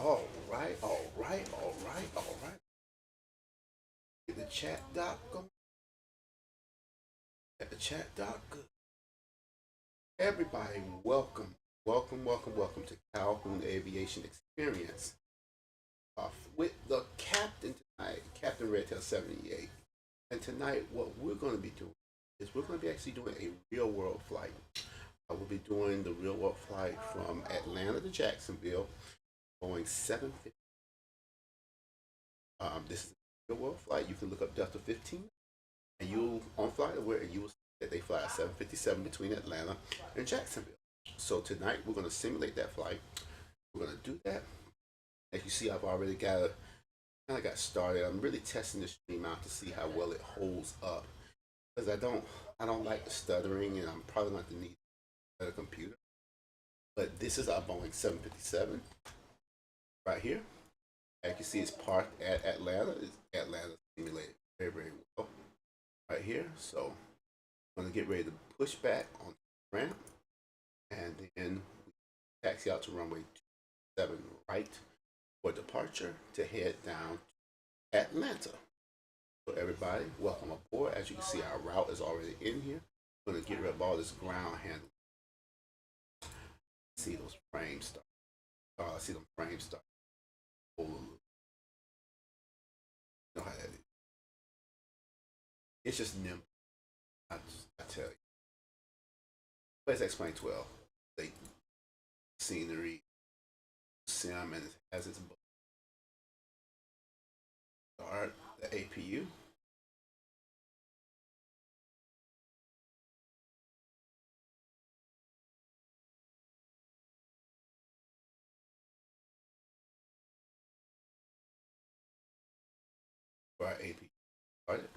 All right, all right, all right, all right. Get the chat doc going. Get the chat doc good. Everybody, welcome, welcome, welcome, welcome to Calhoun Aviation Experience. With the captain tonight, Captain Redtail 78. And tonight, what we're going to be doing is we're going to be actually doing a real world flight. We'll be doing the real world flight from Atlanta to Jacksonville, Boeing 750. This is a real world flight. You can look up Delta 15, and you on Flight Aware, and you will see that they fly a 757 between Atlanta and Jacksonville. So tonight, we're going to simulate that flight. We're going to do that. As you see, I've already got started. I'm really testing the stream out to see how well it holds up because I don't like the stuttering, and I'm probably going to need a better computer. But this is our Boeing 757 right here. As you can see, it's parked at Atlanta. It's Atlanta simulated very, very well right here. So I'm going to get ready to push back on the ramp, and then we taxi out to runway 27 right for departure to head down to Atlanta. So everybody, welcome aboard. As you can see, our route is already in here. I'm going to get rid of all this ground handling. See those frames start. I see them frames start. You know how that is. It's just nimble. I tell you. Let's explain 12. The scenery, sim, and it has its book. Start the APU. For our APU. Started.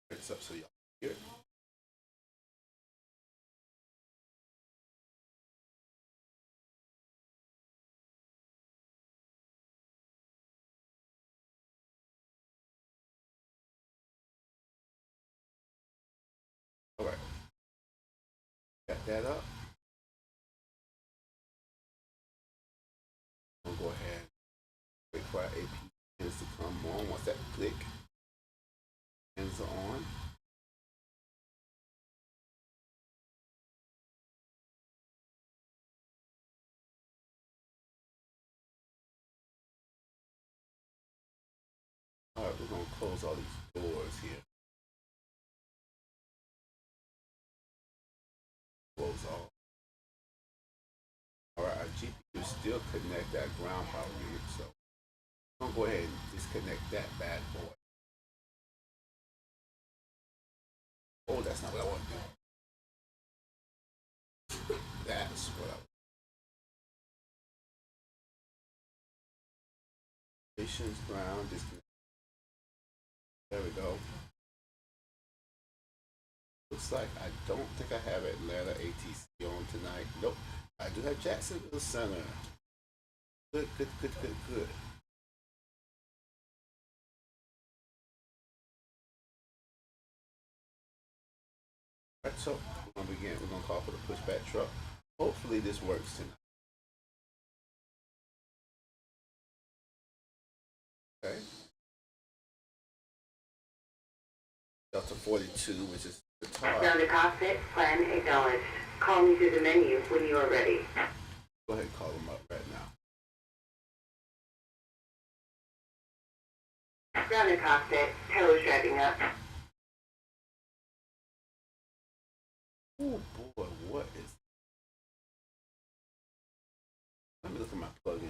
It's up so y'all hear it. All right. Got that up. We'll go ahead and wait for our APU pins to come on. Once that click pins are on. All right, we're going to close all these doors here. Close all. All right, our GPU still connect that ground power unit, so I'm going to go ahead and disconnect that bad boy. Oh, that's not what I want to do. That's what I want. Stations, ground, disconnect. There we go. Looks like I don't think I have Atlanta ATC on tonight. Nope. I do have Jacksonville Center. Good, good, good, good, good. All right, so we're going to begin. We're going to call for the pushback truck. Hopefully this works tonight. Okay. Delta 42, which is the top. Down to cockpit, plan acknowledged. Call me through the menu when you are ready. Go ahead and call them up right now. Down to cockpit, tow is driving up. Oh boy, what is... Let me look at my plug-in.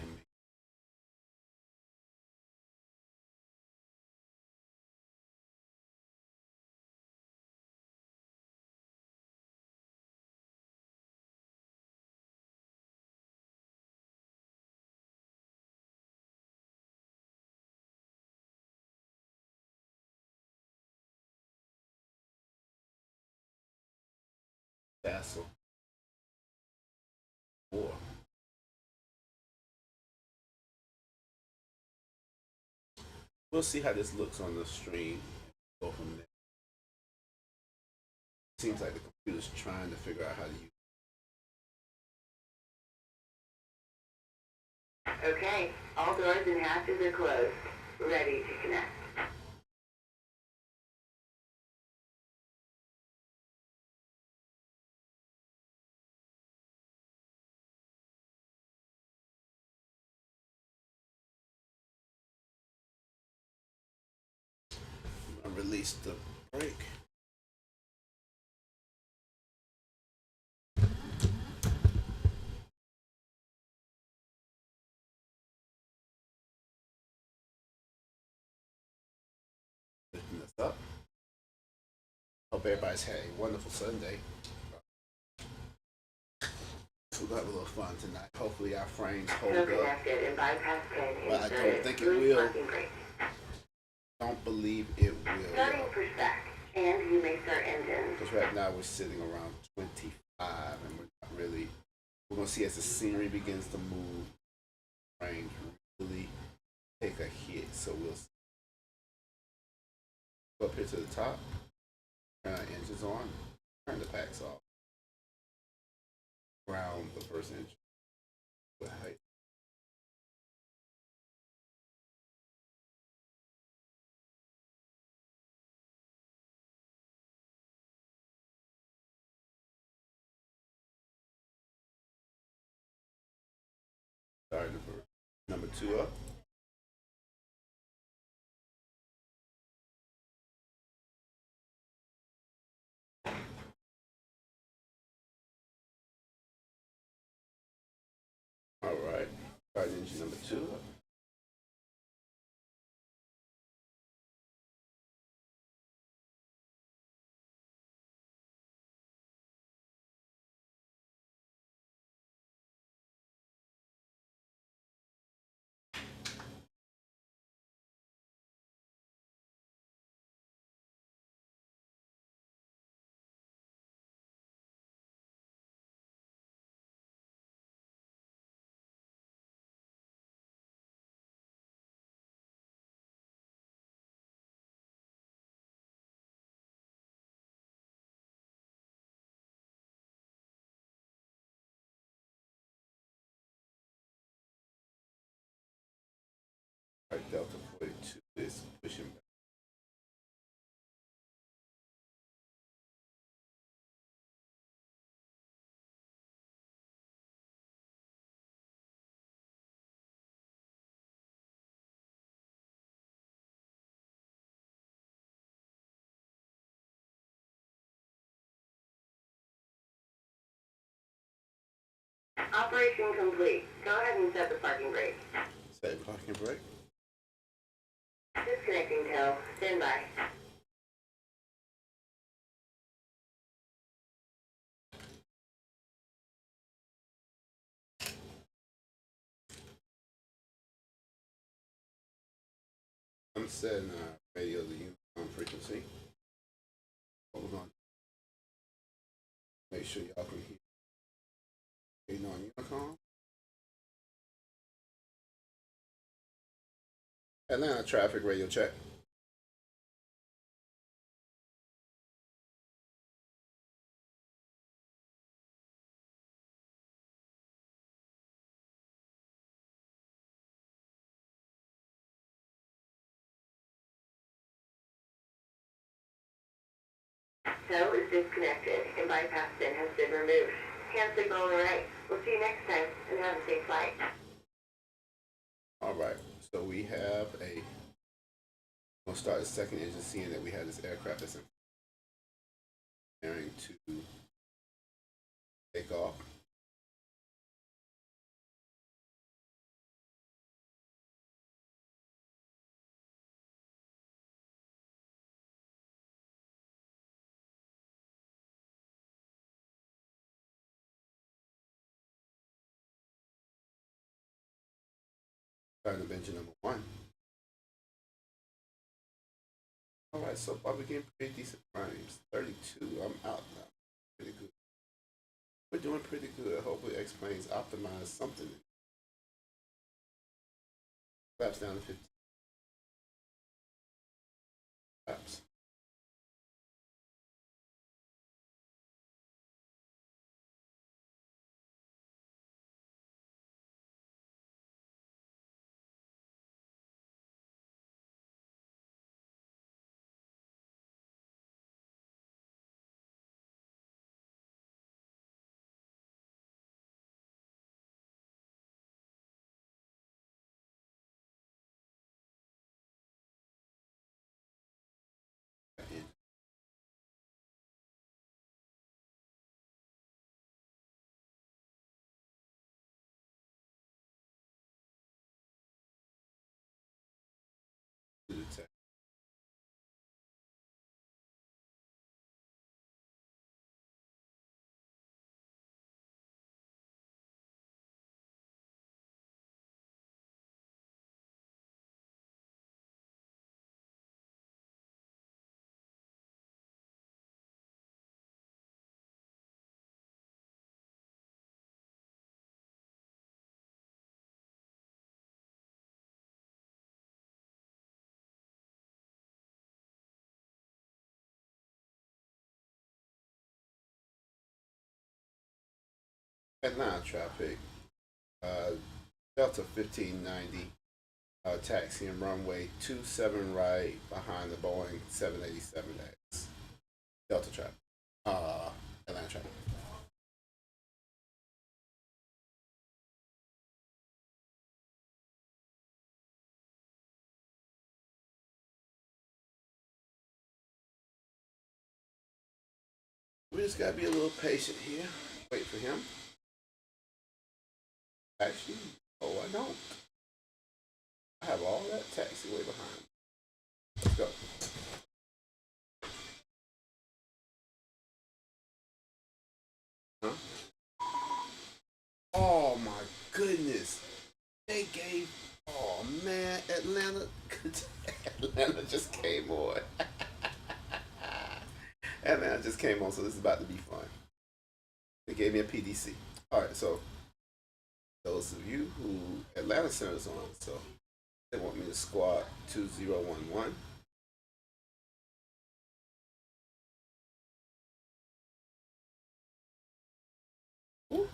Vassal 4. We'll see how this looks on the stream. Go from there. Seems like the computer's trying to figure out how to use Okay, all doors and hatches are closed. Ready to connect. I'm gonna release the brake. Lifting this up. Hope everybody's had a wonderful Sunday. We're gonna have a little fun tonight. Hopefully our frames hold So up. connected and bypass pin But I inserted. don't think it Loose will. parking brake. Don't believe it will. Starting for spec, and you may start engines. Because right now we're sitting around 25 and we're not really, we're going to see as the scenery begins to move, frames really take a hit. So we'll go up here to the top, turn our engines on, turn the packs off, ground the first engine with height. Start number 2 up. All right, start engine number 2 up. All right, Delta 42 is pushing back. Operation complete. Go ahead and set the parking brake. Set parking brake. Disconnecting tow. Stand by. I'm setting radio to uniform frequency. Hold on. Make sure y'all can hear. Waiting on Unicom. Atlanta traffic radio check. Tow is disconnected and bypass pin has been removed. Hand signal on the right. We'll see you next time and have a safe flight. All right. So we have a. We'll start the second engine, seeing that we have this aircraft that's preparing to take off. Starting of engine number 1. All right, so far we're getting pretty decent frames. 32. I'm out now. Pretty good. We're doing pretty good. Hopefully, X-Planes optimize something. Flaps down to 50. Flaps. Atlanta traffic. Delta 1590. Taxiing runway 27 right behind the Boeing 787X. Delta traffic. Atlanta traffic. We just gotta be a little patient here. Wait for him. Actually, oh, I don't. I have all that taxiway behind. Let's go. Huh? Oh my goodness. They gave. Oh man, Atlanta. Atlanta just came on. Atlanta just came on, so this is about to be fun. They gave me a PDC. All right, so those of you who Atlanta Center's on, so they want me to squad 2011. Ooh.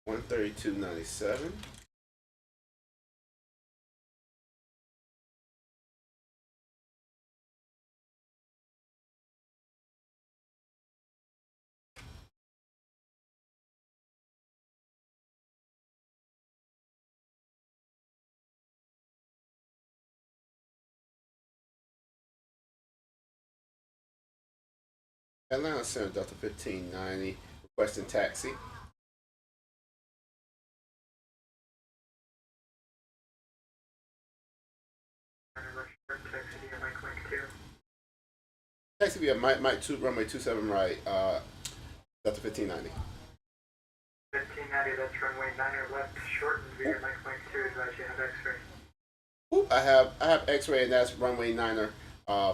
132.97. Atlanta Center Delta 1590 requesting taxi. Taxi via Mike 2 runway 27 right, Delta 1590. 1590, that's runway 9er left, shortened via Mike 2, advise you have X-ray. Ooh, I have X-ray and that's runway 9er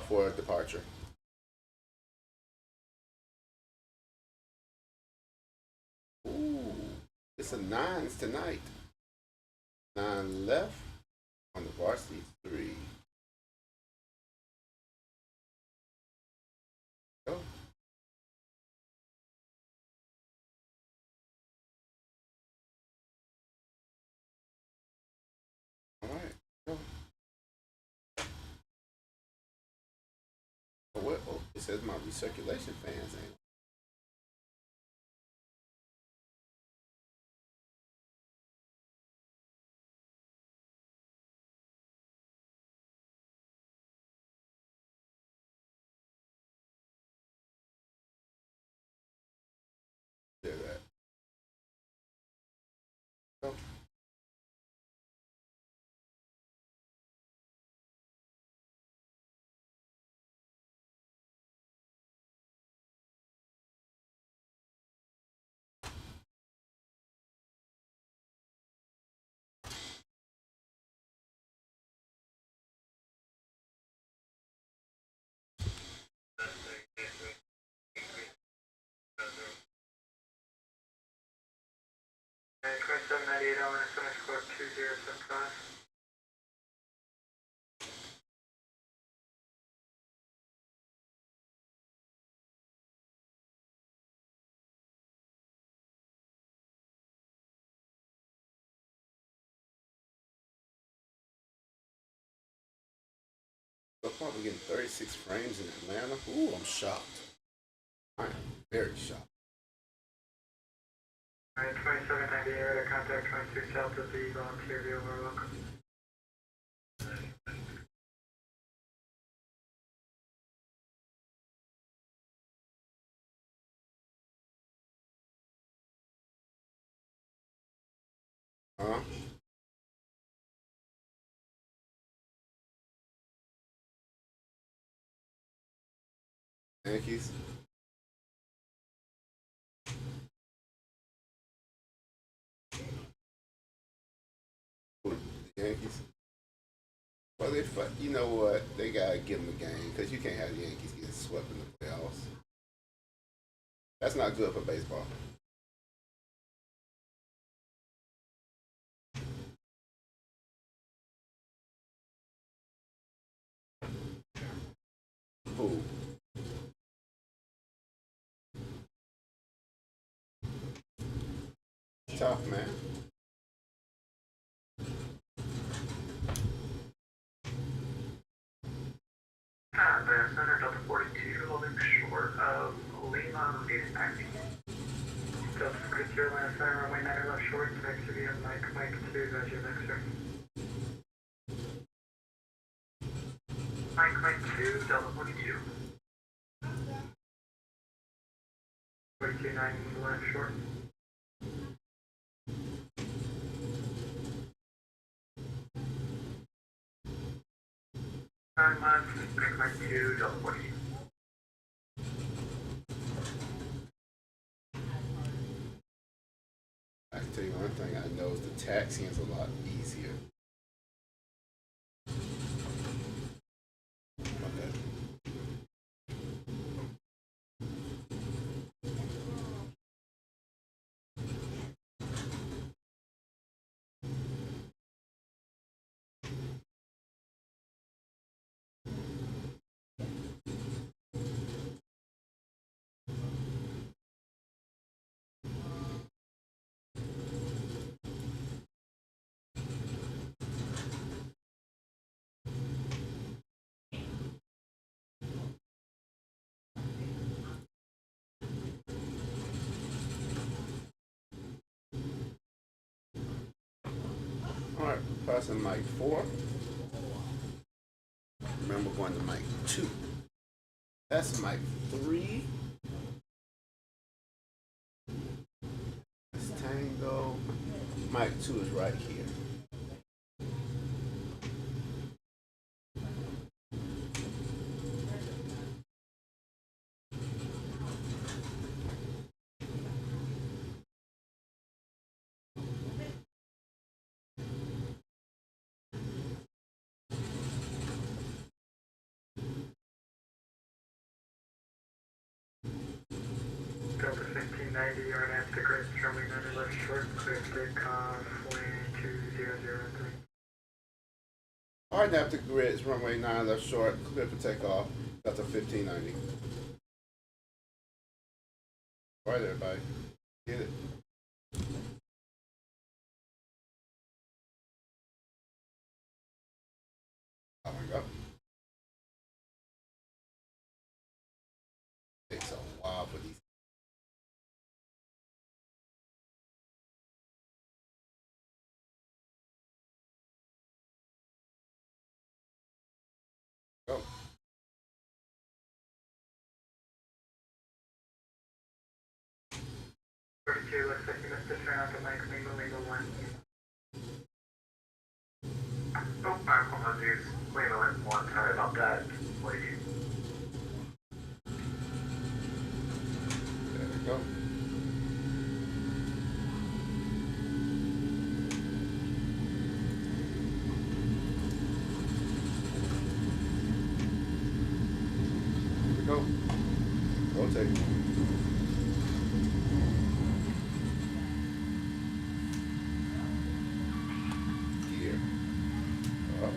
for departure. Ooh, it's a nines tonight. 9 left on the varsity 3. Go. All right, go. Oh, what? Oh, it says my recirculation fans ain't. Clear that. Go. And 2798, I want to finish score 2075. So far, we're getting 36 frames in Atlanta. Ooh, I'm shocked. I am very shocked. Alright, 2798, radar contact 23 south of the volunteer view, we're welcome. Huh? Yankees? Ooh, the Yankees? Well, you know what? They gotta give them a game because you can't have the Yankees getting swept in the playoffs. That's not good for baseball. Who? tough, man. The center Delta 42 holding short of Lima is taxi. Delta 42 Atlanta Center runway 9 left short, taxi via Mike 2, Roger, Vector. Mike 2, Delta 42. 42 9 left short. Mike 2, Delta 42. I can tell you one thing I know is the taxiing is a lot easier. Okay. All right, passing mic 4. Remember going to mic 2. That's mic 3. That's Tango. Mic 2 is right here. Delta 1590, you're an after grid, runway 9 left short, clear for takeoff, wind 2003. All right, after grids, runway 9 left short, clear for takeoff. That's a 1590. All right, everybody, get it. Oh my God. Takes a while for these. Go. Looks like you missed the turn out to Mike Lima 1. Oh, my apologies. Lima 1, sorry about that. Lady. There we go. Here we go. Rotate. Gear. Up.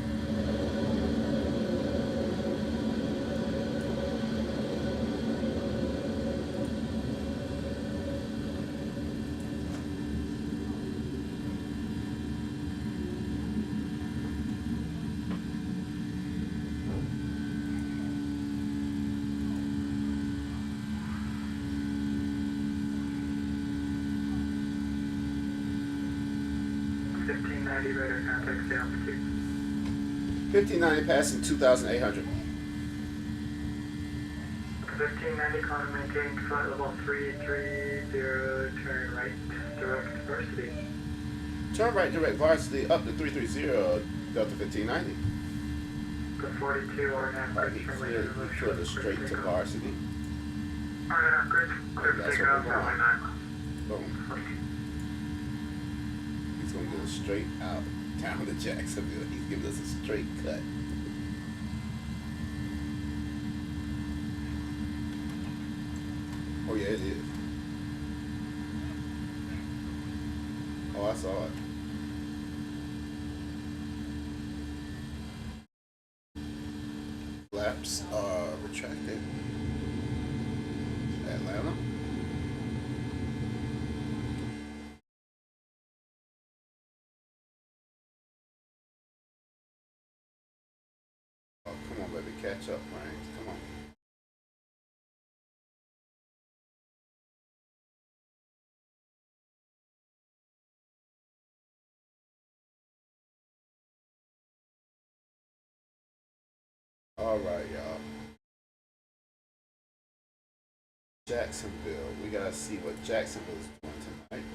Radar contact the altitude. 1590 passing 2,800. 1590, calling maintain flight level 330, turn right, direct varsity. Turn right direct varsity up to 330, Delta 1590. The 42 or an Right, he cleared it straight to varsity. Alright, good. Clear for That's takeoff, what we're runway going. 9. Boom. He's gonna get us straight out down to Jacksonville. He's giving us a straight cut. Oh yeah, it is. Oh, I saw it. Flaps are retracted. Atlanta. catch up, Brains. Come on. All right, y'all. Jacksonville. We gotta see what Jacksonville is doing tonight.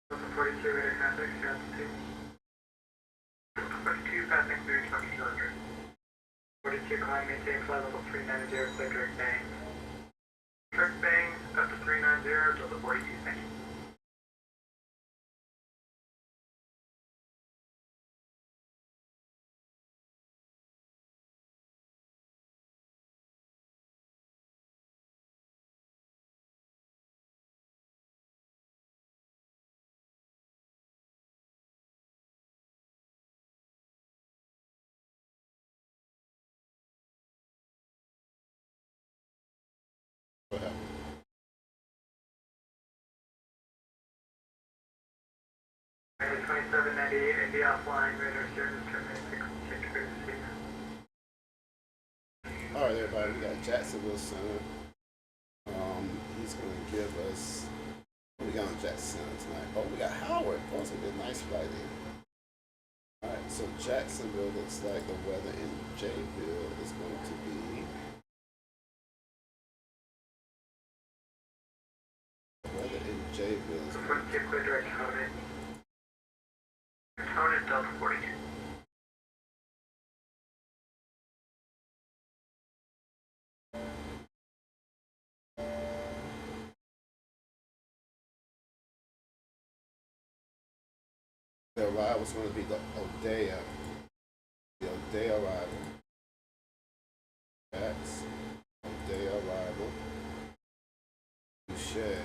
Delta 42, radar contact, altitude. 42, passing clear, 2200. 42, climb, maintain flight level 390, clear direct bangs. Direct bangs, up to 390, Delta 42, thank you. What happened? Maybe 2798, and be offline, radar service terminated, check your speed. All right, everybody. We got Jacksonville Center. He's gonna give us. What we got on Jackson Center tonight? Oh, we got Howard. Oh, it's gonna be a nice flight in. All right, so Jacksonville looks like the weather in Jayville is going to be. The weather in Jayville is going to 42, clear direct code. Code is Delta 42. the arrival is going to be the Odeya. The Odeya arrival. That's Odeya arrival. Touche.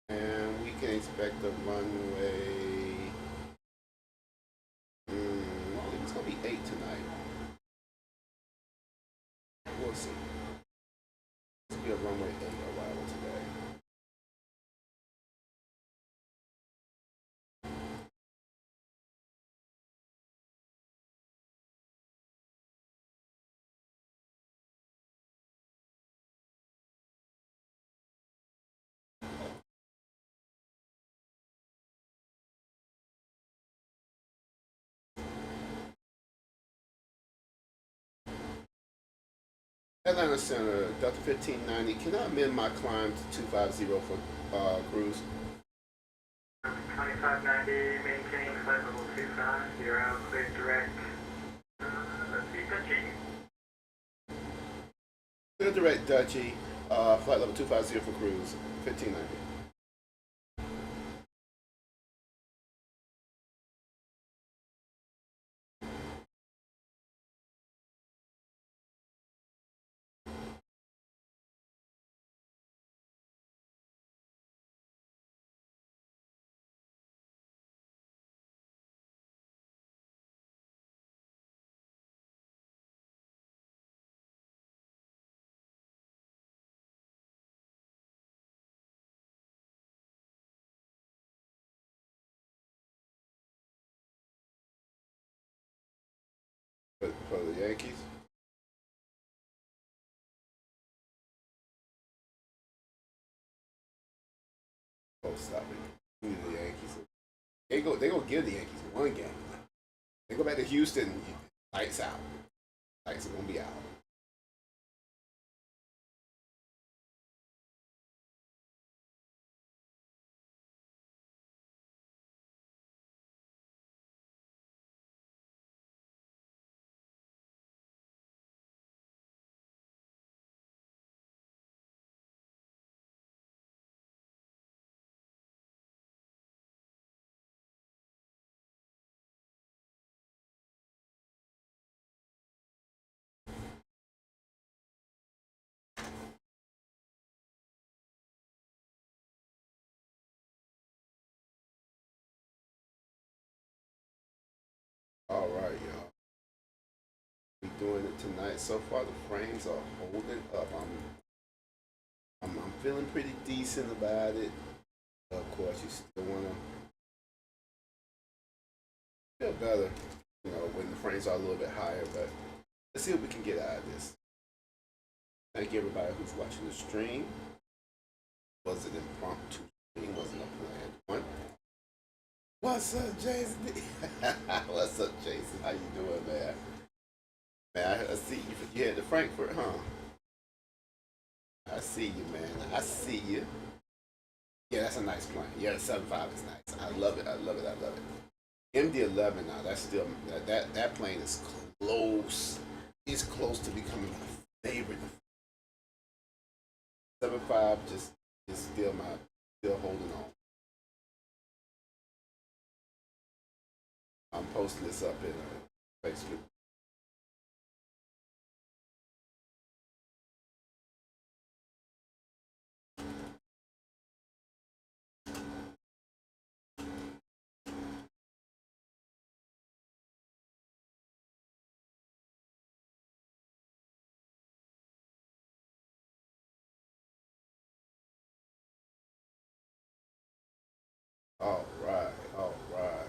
And we can expect the runway. I think it's going to be 8 tonight. We'll see. It's going to be a runway 8 arrival today. Atlanta Center, Delta 1590. Can I amend my climb to 250 for cruise? 2590, maintaining flight level 250, clear direct. Let's see, Dutchy. Clear direct Dutchy, flight level 250 for cruise, 1590. Yankees? Oh, stop it. Give me the Yankees. They go give the Yankees one game. They go back to Houston. Lights out. Lights are gonna be out. All right, y'all. We doing it tonight. So far, the frames are holding up. I'm feeling pretty decent about it. Of course, you still wanna feel better, you know, when the frames are a little bit higher. But let's see what we can get out of this. Thank you everybody who's watching the stream. Was it impromptu stream? Wasn't a planned one. What's up, Jason? What's up, Jason? How you doing, man? Man, I see you. You headed to Frankfurt, huh? I see you, man. I see you. Yeah, that's a nice plane. Yeah, the 7.5 is nice. I love it. I love it. I love it. MD-11 now. That's still that plane is close. It's close to becoming my favorite. 7.5 just is still holding on. I'm posting this up in Facebook. All right, all right.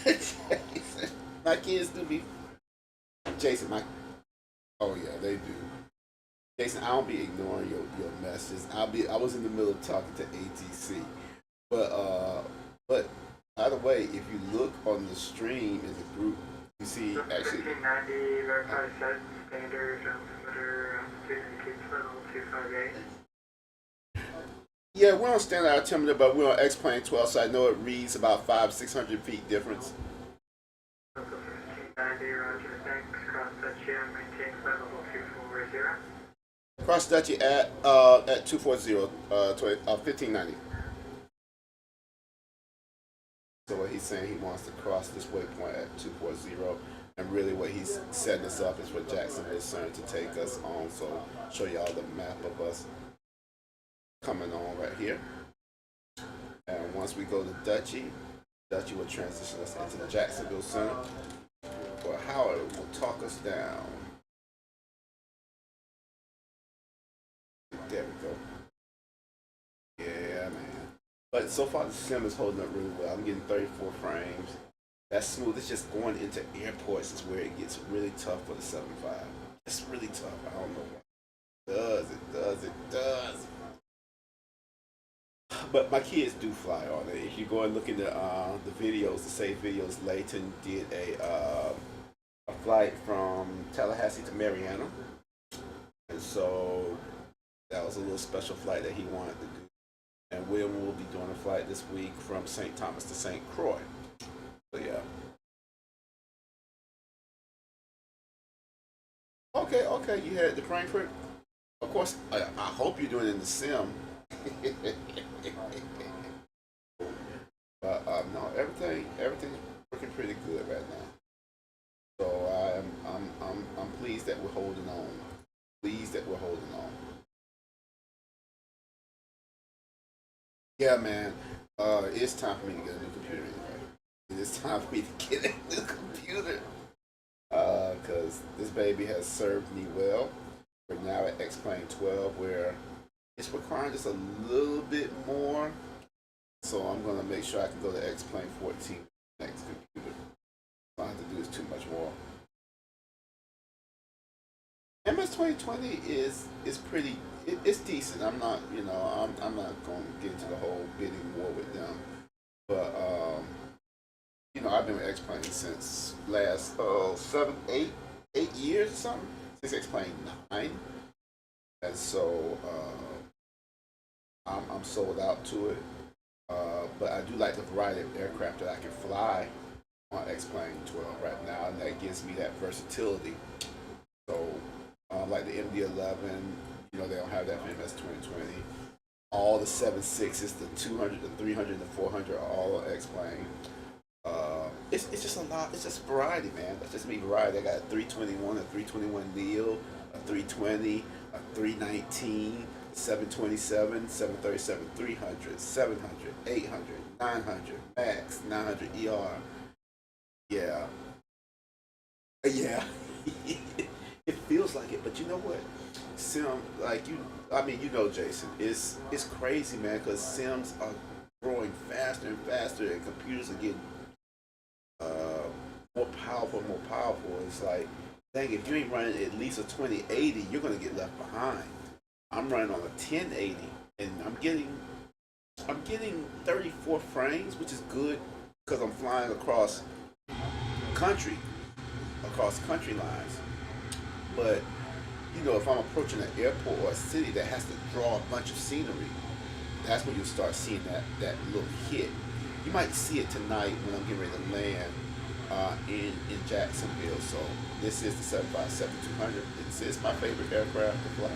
Jason, my kids do be. Jason, my. Oh yeah, they do. Jason, I don't be ignoring your messages. I was in the middle of talking to ATC, but by the way, if you look on the stream in the group, you see actually. 1590 verified set standard transmitter keeps level 258. Yeah, we're on standard altimeter, but we're on X plane 12, so I know it reads about 500-600 feet difference. Local 1590, roger, thanks. Cross Dutch maintains level 240. Cross Dutchy at 240, 1590. So what he's saying, he wants to cross this waypoint at 240, and really what he's setting us up is for Jacksonville Center to take us on. So show y'all the map of us coming on right here. And once we go to Dutchy will transition us into the Jacksonville Center, or Howard will talk us down. There we go. Yeah, man. But so far the sim is holding up really well. I'm getting 34 frames. That's smooth. It's just going into airports is where it gets really tough for the 7.5. It's really tough. I don't know why. It does. But my kids do fly on it. If you go and look at the videos, the saved videos, Layton did a flight from Tallahassee to Mariana. And so that was a little special flight that he wanted to do. And William will be doing a flight this week from St. Thomas to St. Croix. So yeah. Okay, you had the Frankfurt. Of course, I hope you're doing it in the sim. But everything's working pretty good right now. So I'm pleased that we're holding on. Pleased that we're holding on. Yeah, man. It's time for me to get a new computer anyway. It's time for me to get a new computer. Because this baby has served me well. We're now at X-Plane 12, where it's requiring just a little bit more. So I'm going to make sure I can go to X-Plane 14 next computer. I don't have to do this too much more. MS 2020 is pretty. It's decent. I'm not, I'm not going to get into the whole bidding war with them. But I've been with X-Plane since last 8 years or something. Since X-Plane 9, and so I'm sold out to it. But I do like the variety of aircraft that I can fly on X-Plane 12 right now, and that gives me that versatility. So, like the MD-11, they don't have that for MS 2020. All the 7.6s, the 200, the 300, the 400 are all on X-Plane. It's just a lot. It's just variety, man. That's just me variety. I got a 321, a 321 Neo, a 320, a 319, 727, 737, 300, 700, 800, 900, Max, 900 ER. Yeah. Yeah. It feels like it, but you know what? Sim, Jason, it's crazy, man, because Sims are growing faster and faster, and computers are getting more powerful and more powerful. It's like, dang, if you ain't running at least a 2080, you're gonna get left behind. I'm running on a 1080, and I'm getting 34 frames, which is good because I'm flying country across country lines. But if I'm approaching an airport or a city that has to draw a bunch of scenery, that's when you'll start seeing that little hit. You might see it tonight when I'm getting ready to land in Jacksonville. So this is the 757-200. It's my favorite aircraft to fly.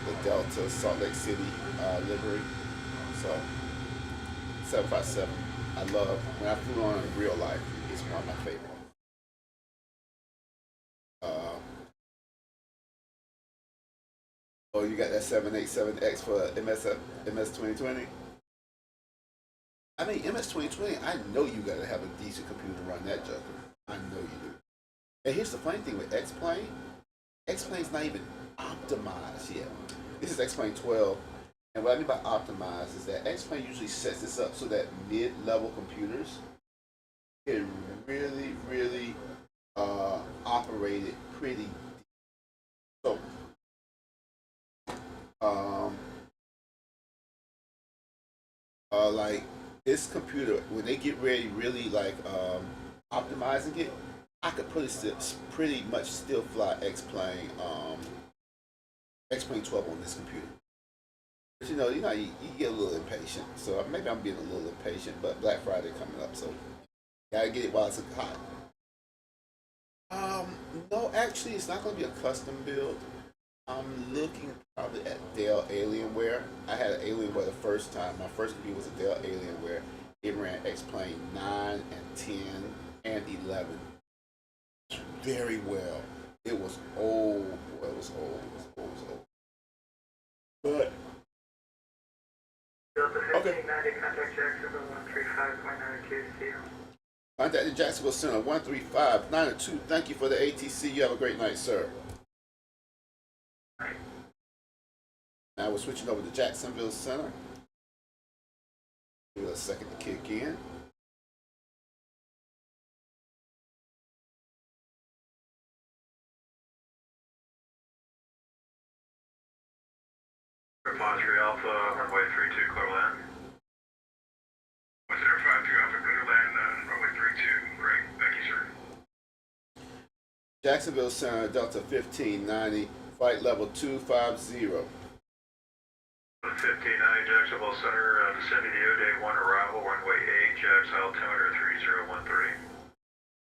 The Delta Salt Lake City livery. So 757, I love. When I flew on in real life, it's one of my favorites. Oh, you got that 787X for MS 2020? I mean, MS 2020, I know you gotta have a decent computer to run that joker. I know you do. And here's the funny thing with X-Plane. X-Plane's not even optimized yet. This is X-Plane 12. And what I mean by optimized is that X-Plane usually sets this up so that mid-level computers can really, really operate it pretty. So, like this computer, when they get ready, really like optimizing it, I could pretty much still fly X-Plane 12 on this computer. But you get a little impatient. So maybe I'm being a little impatient, but Black Friday coming up, so gotta get it while it's hot. No, actually, it's not gonna be a custom build. I'm looking probably at Dell Alienware. I had an Alienware the first time. My first computer was a Dell Alienware. It ran X-Plane 9 and 10 and 11 very well. It was old. Boy, it was old. It was old. But okay. Contact Jacksonville 135.92. Contact the Jacksonville Center 135.92. Thank you for the ATC. You have a great night, sir. Now we're switching over to Jacksonville Center. Give it a second to kick in. Repository Alpha, runway 32, clear land. 1052 Alpha, clear land, runway 32. Great, thank you, sir. Jacksonville Center, Delta 1590, flight level 250. 1590 Jacksonville Center, descending to day 1 arrival, runway 8, Jax, altimeter 3013.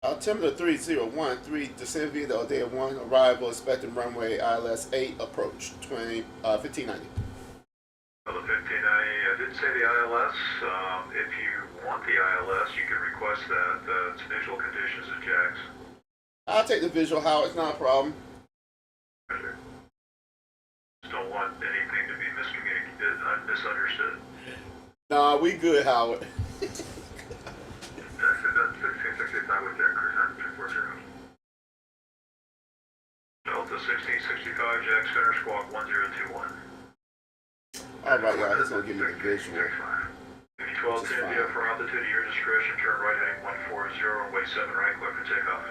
Altimeter 3013, descend via the day 1 arrival, expecting runway ILS 8, approach 1590. Well, the 1590, I didn't say the ILS. If you want the ILS, you can request that. It's visual conditions at Jax. I'll take the visual, Howard. It's not a problem. Just don't want anything to be miscommunicated, misunderstood. Nah, we good, Howard. That's 1665 with their cruise 240. Delta 1665, Jack Center, squawk 1021. All right, y'all. He's gonna give me the visual. 1210, via for altitude at your discretion, turn right heading 140, runway 7 right, clear for takeoff.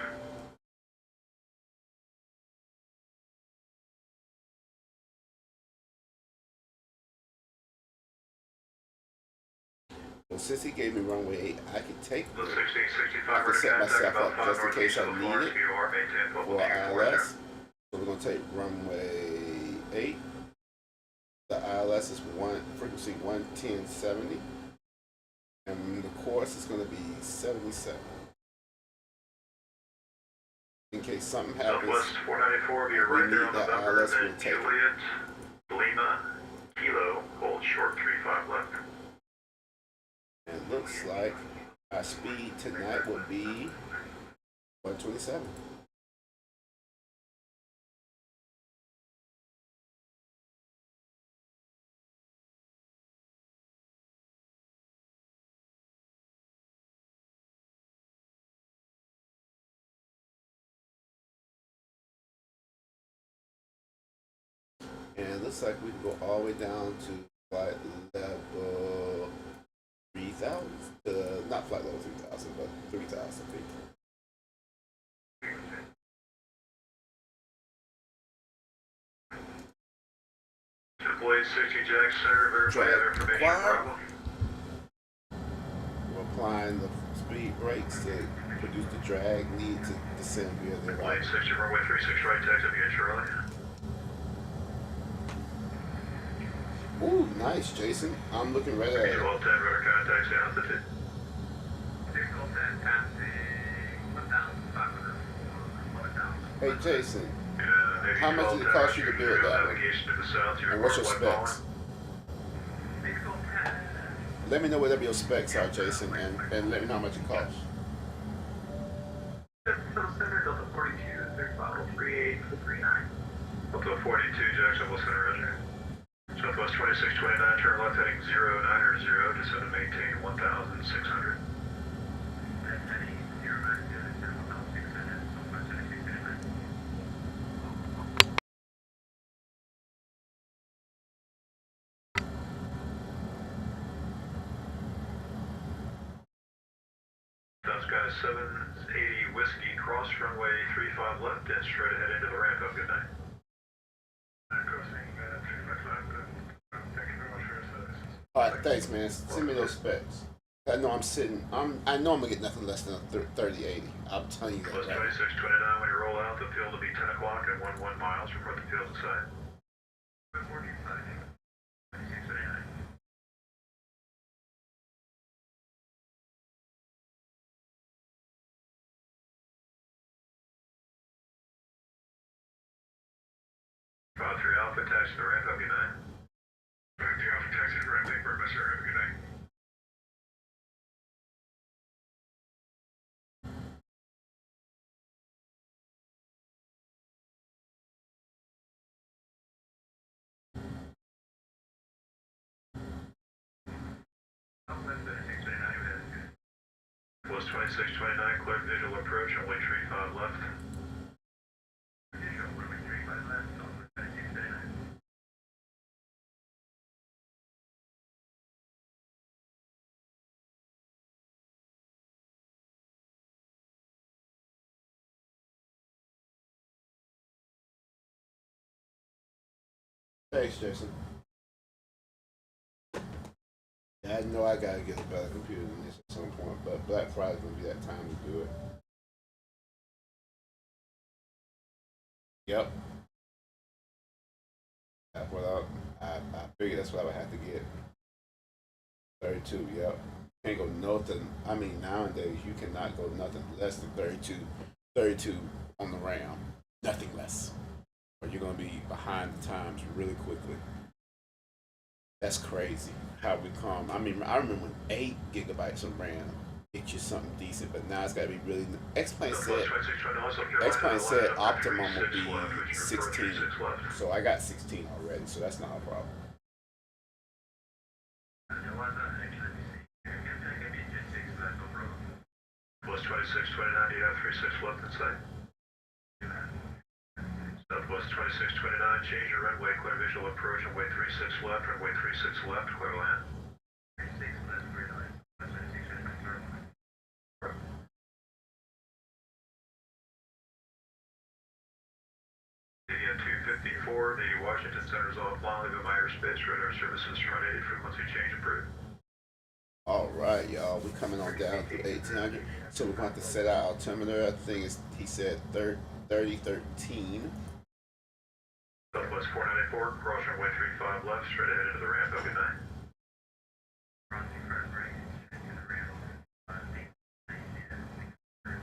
Well, since he gave me runway 8, I can take The the, 1665, I can set contact myself about up 5 just in case I northeast of need Florence, it VOR, maintain for 12 ILS. So we're gonna take runway 8. The ILS is frequency 11070, and the course is gonna be 77. In case something happens, Southwest 494, via we right there need on that November, ILS, then we'll take it. Juliet, Lima, Kilo, hold short 35 left. And it looks like our speed tonight will be 127. And it looks like we can go all the way down to flight level 3,000. Not flight level 3,000, but 3,000 feet. Blade 60 Jack Center, verify that information. Wow. Bravo. We're applying the speed brakes to produce the drag need to descend via the right. Blade 60, runway 36 right, taxi via Charlie. Ooh, nice, Jason. I'm looking right at it. 1210, radar contact, stay altitude. 1210, passing 1,500. Hey, Jason, Navy how much did it 1210, cost you to build that one? navigation to the south, And what's your report specs? Navy 1210. Let me know whatever your specs are, Jason, and let me know how much it costs. Center, Delta 42, 38, 39. Delta 42, Jacksonville Center, Roger. Southwest 2629, turn left heading 090, descend and maintain 1,600. Sky 780 Whiskey, cross runway 35 left and straight ahead into the ramp up. Good night. Crossing 35 left. Thank you very much for your service. All right, thanks, man. Send me those specs. I know I know I'm gonna get nothing less than a 3080. I'm telling you that. Plus Right? 2629, when you roll out, the field will be 10 o'clock and 11 miles. Report the field inside. Good morning, 2629. File 3 Alpha, taxi to the ramp up. Good night. 3 Alpha, taxi to the ramp. Thank you very much, sir. Have a good night. Plus 2629, clear visual approach, only 35 left. Visual, only 35 left, over 2629. Thanks, Jason. Yeah, I know I gotta get a better computer than this at some point, but Black Friday's gonna be that time to do it. Yep. That's what I figured that's what I would have to get. 32, yep. Can't go nothing. I mean, nowadays you cannot go nothing less than 32, 32 on the RAM. Nothing less. Or you're gonna be behind the times really quickly. That's crazy how we come. I mean, I remember when 8 gigabytes of RAM get you something decent, but now it's got to be really. X-Plane said optimum will be 16, so I got 16 already, so that's not a problem. Plus 26, 29, you have 36 left inside. Southwest 26, 29, change your runway, clear visual approach, runway 36 left, runway 36 left, clear land. 36 left, clear land. 254, the Washington Center's offline, leave my airspace, radar services, front 80, frequency change approved. All right, y'all, we're coming on down to 1800, so we're going to have to set our altimeter. I think it's, he said 3013. Southwest 494, cross runway 35 left, straight ahead into the ramp, have a good night.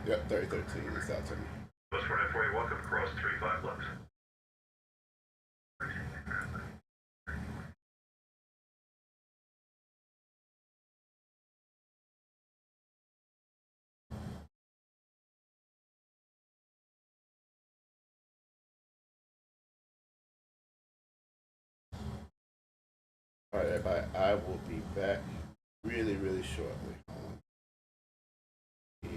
Yep, 3013 is the altimeter. Southwest 494, you're welcome, cross 35 left. All right, everybody, I will be back really, really shortly. Here.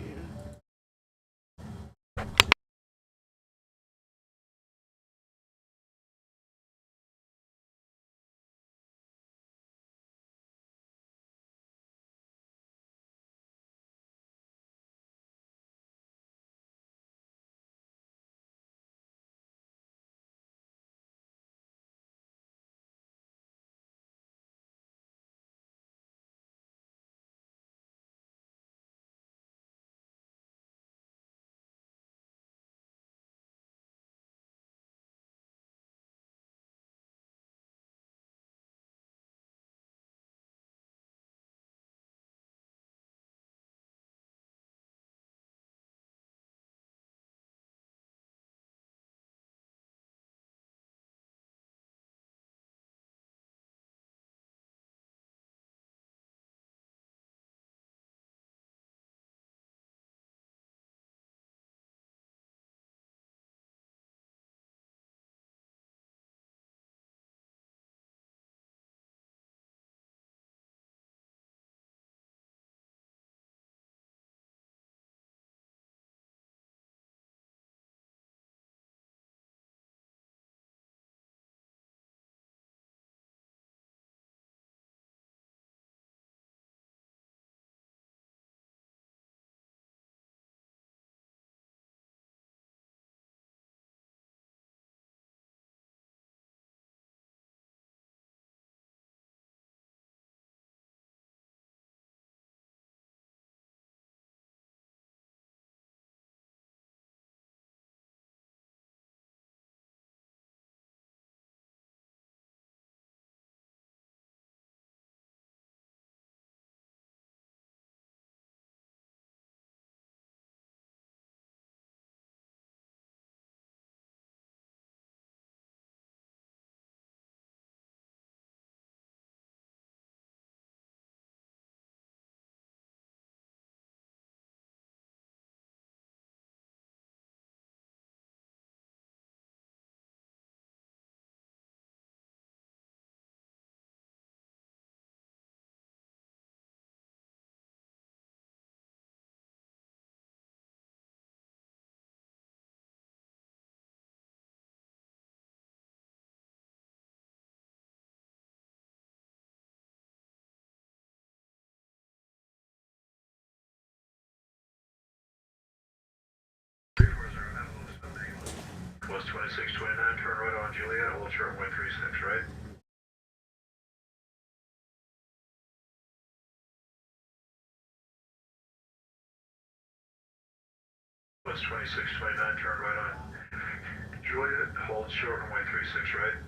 West 2629, turn right on Juliet, hold short runway 36, right? West 2629, turn right on Juliet, hold short runway 36, right?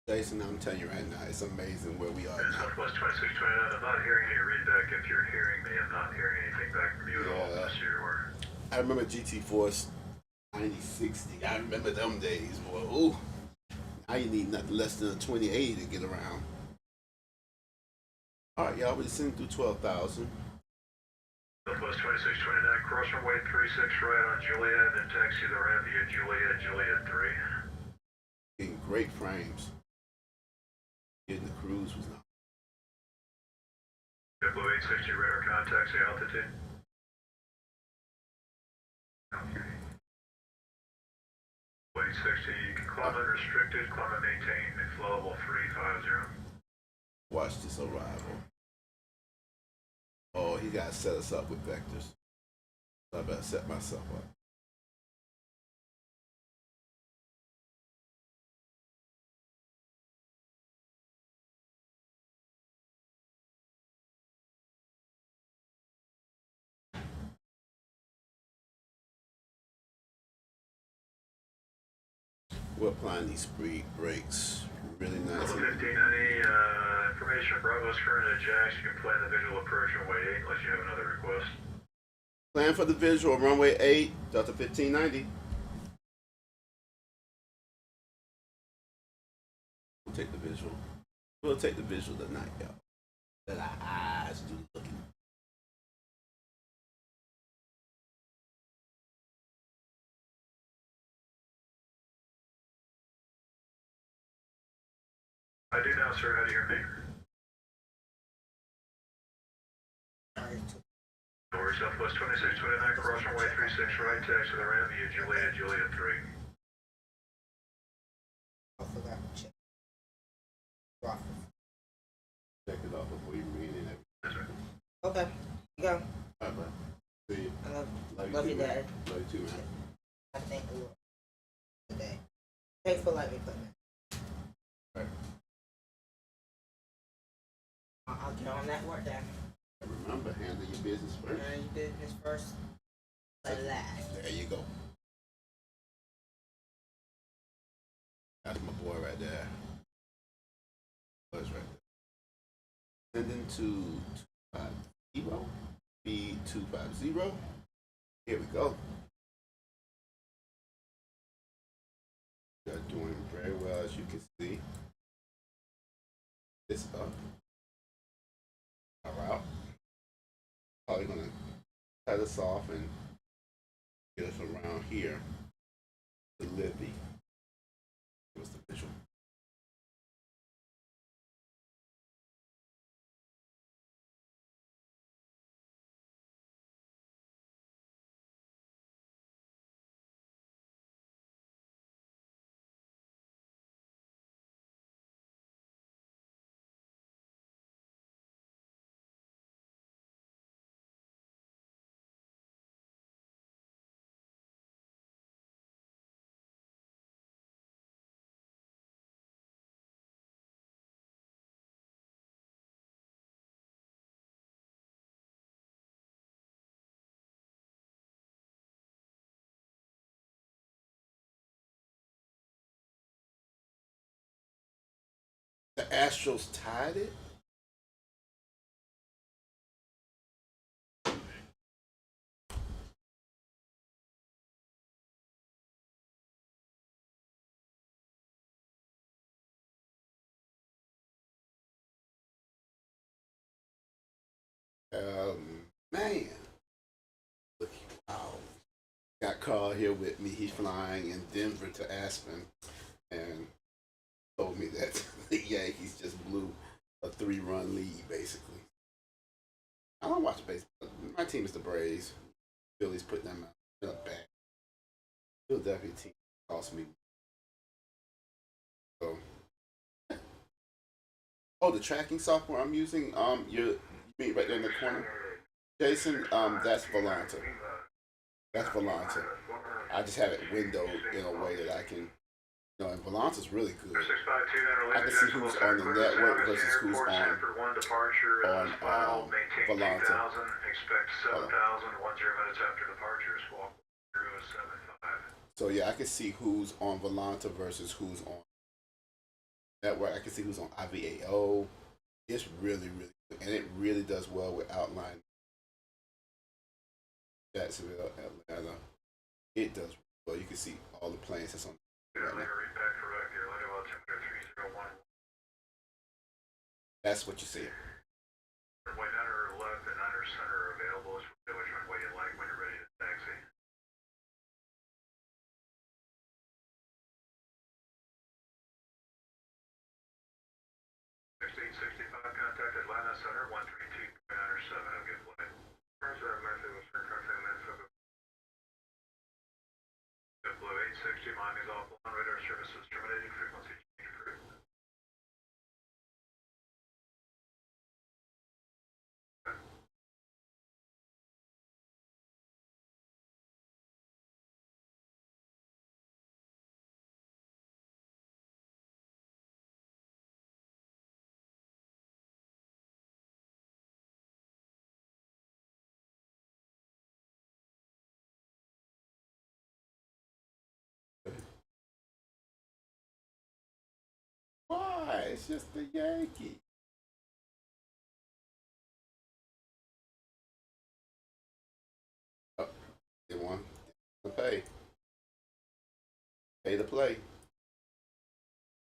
Jason, I'm telling you right now, it's amazing where we are now. Southwest 2629, I'm not hearing any readback. If you're hearing me, I'm not hearing anything back from you at all Yeah. this year. Or I remember GT Force 9060. I remember them days, boy. Ooh. Now you need nothing less than a 2080 to get around. All right, y'all. We're sitting through 12,000. Southwest 2629, cross runway 36 right on Juliet, and then taxi the ramp via Juliet 3. Getting great frames. Getting the cruise was not. Blue 860 radar contacts the altitude. Okay. Blue 860, climb unrestricted, climb and maintain at flow level 350. Watch this arrival. Oh, he got to set us up with vectors. So I better set myself up. We're applying these speed brakes really nice. 1590, information Bravo's current at Jax. You can plan the visual approach on way 8 unless you have another request. Plan for the visual, runway 8, Delta 1590. We'll take the visual. We'll take the visual tonight, y'all. Let our eyes do the looking. I do now, sir. How do you hear me? Or Southwest 2629, cross runway 36 right, taxi the ramp via Juliet 3. I forgot to check. Check it out before you read it. Yes, sir. Okay, go. All right, bro. See you. I love you, too, man. Dad. Love you too, man. I thank the Lord today. Thanks for letting me put that. All right. I'll get on that work then. Remember, handle your business first. And you business first, last. There you go. That's my boy right there. That's right there. Sending to 250. B250. Here we go. They're doing very well, as you can see. It's up. Our route. Probably gonna cut us off and get us around here to Libby. What's the visual? The Astros tied it. Man, look, wow. Got Carl here with me. He's flying in Denver to Aspen, and told me that the Yankees just blew a 3-run lead, basically. I don't watch baseball. My team is the Braves. Phillies putting them out back. Philadelphia team cost me. So, oh, the tracking software I'm using. You mean right there in the corner, Jason. That's Volanta. That's Volanta. I just have it windowed in a way that I can. And Volanta's really good. I can see who's on the network versus who's on Volanta. So yeah, I can see who's on Volanta versus who's on network. I can see who's on IVAO. It's really, really good. And it really does well with outline Jacksonville, Atlanta. It does well. You can see all the planes that's on. That's what you see. White under left and under center are available. Which one way you like when you're ready to taxi. 1665 contact Atlanta Center 132.7. Have a good flight. First message was for contact Atlanta. Blue 860 Miami's offline radar services terminating frequency change approved. Why? It's just the Yankees. Oh, they won. The pay. Pay to play.